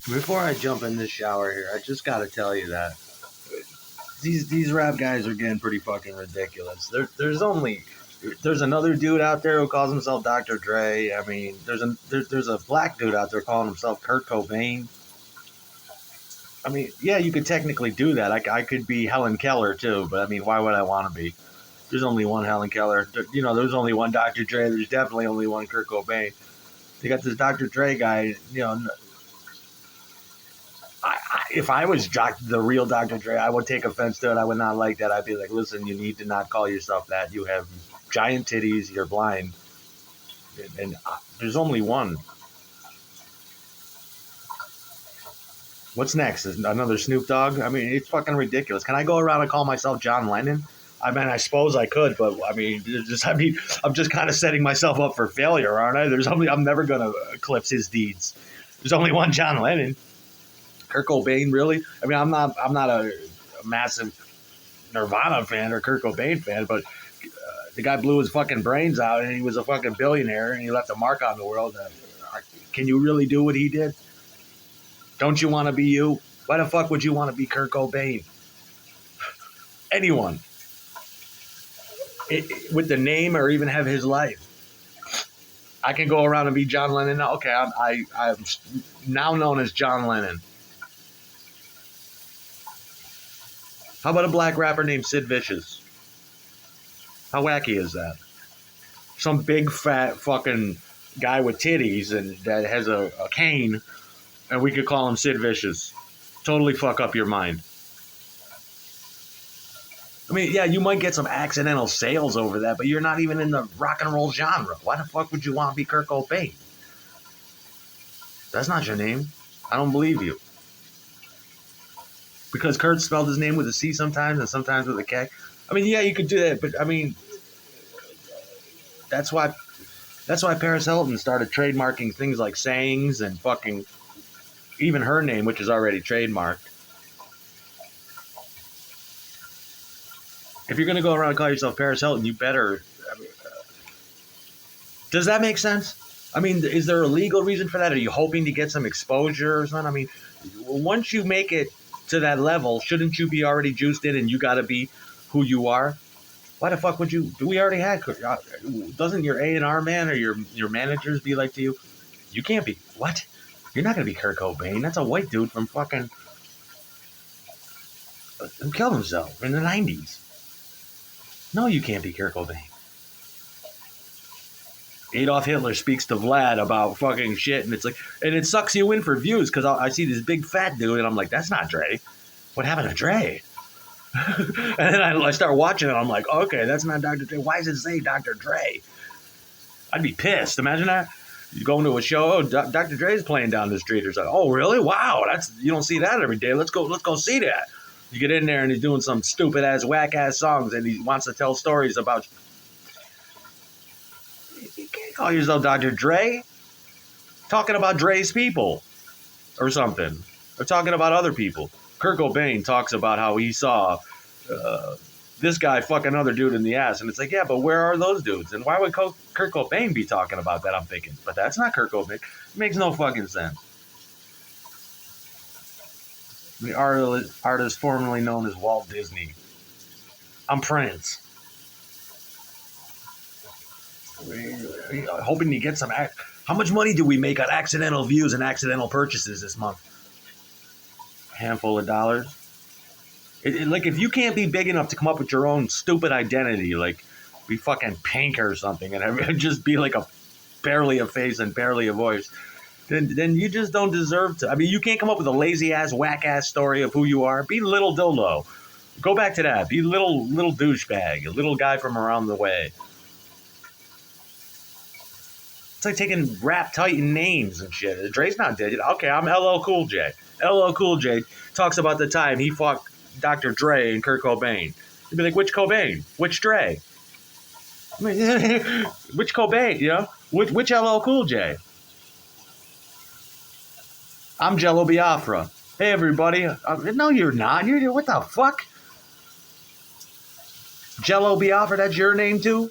Before I jump in this shower here, I just gotta tell you that these rap guys are getting pretty fucking ridiculous. There's another dude out there who calls himself Dr. Dre. I mean, there's a black dude out there calling himself Kurt Cobain. I mean, yeah, you could technically do that. I could be Helen Keller too, but I mean, why would I want to be? There's only one Helen Keller. There's only one Dr. Dre. There's definitely only one Kurt Cobain. They got this Dr. Dre guy. If I was the real Dr. Dre, I would take offense to it. I would not like that. I'd be like, listen, you need to not call yourself that. You have giant titties. You're blind. And there's only one. What's next? Is another Snoop Dogg? I mean, it's fucking ridiculous. Can I go around and call myself John Lennon? I mean, I suppose I could, but I'm just kind of setting myself up for failure, aren't I? I'm never gonna eclipse his deeds. There's only one John Lennon. Kurt Cobain, really? I mean, I'm not a massive Nirvana fan or Kurt Cobain fan, but the guy blew his fucking brains out, and he was a fucking billionaire, and he left a mark on the world. Can you really do what he did? Don't you want to be you? Why the fuck would you want to be Kurt Cobain? Anyone. With the name or even have his life. I can go around and be John Lennon. Okay, I'm now known as John Lennon. How about a black rapper named Sid Vicious? How wacky is that? Some big fat fucking guy with titties and that has a cane, and we could call him Sid Vicious. Totally fuck up your mind. I mean, yeah, you might get some accidental sales over that, but you're not even in the rock and roll genre. Why the fuck would you want to be Kurt Cobain? That's not your name. I don't believe you. Because Kurt spelled his name with a C sometimes and sometimes with a K. I mean, yeah, you could do that, but I mean, that's why Paris Hilton started trademarking things like sayings and fucking even her name, which is already trademarked. If you're going to go around and call yourself Paris Hilton, you better... does that make sense? I mean, is there a legal reason for that? Are you hoping to get some exposure or something? I mean, once you make it to that level, shouldn't you be already juiced in and you got to be who you are? Why the fuck would you... We already had... Doesn't your A&R man or your managers be like to you, you can't be... What? You're not going to be Kurt Cobain. That's a white dude from fucking... who killed himself in the 90s. No, you can't be Kurt Cobain. Adolf Hitler speaks to Vlad about fucking shit, and it's like, and it sucks you in for views because I see this big fat dude, and I'm like, that's not Dre. What happened to Dre? And then I start watching it, I'm like, okay, that's not Dr. Dre. Why does it say Dr. Dre? I'd be pissed. Imagine that. You go into a show, oh, Dr. Dre's playing down the street or something. Oh, really? Wow, you don't see that every day. Let's go see that. You get in there and he's doing some stupid ass, whack ass songs, and he wants to tell stories about. You can't call yourself Dr. Dre. Talking about Dre's people, or something, or talking about other people. Kurt Cobain talks about how he saw this guy fuck another dude in the ass, and it's like, yeah, but where are those dudes? And why would Kurt Cobain be talking about that? I'm thinking, but that's not Kurt Cobain. It makes no fucking sense. The artist formerly known as Walt Disney. I'm Prince. Hoping to get some... How much money do we make on accidental views and accidental purchases this month? A handful of dollars. Like, if you can't be big enough to come up with your own stupid identity, like be fucking Pink or something, and just be like barely a face and barely a voice... Then you just don't deserve to. I mean, you can't come up with a lazy-ass, whack-ass story of who you are. Be Little Dildo. Go back to that. Be little douchebag, a little guy from around the way. It's like taking Rap Titan names and shit. Dre's not dead. Okay, I'm LL Cool J. LL Cool J talks about the time he fought Dr. Dre and Kurt Cobain. He'd be like, which Cobain? Which Dre? I mean, which Cobain, you know? Which LL Cool J? I'm Jello Biafra. Hey, everybody. No, you're not. What the fuck? Jello Biafra, that's your name, too?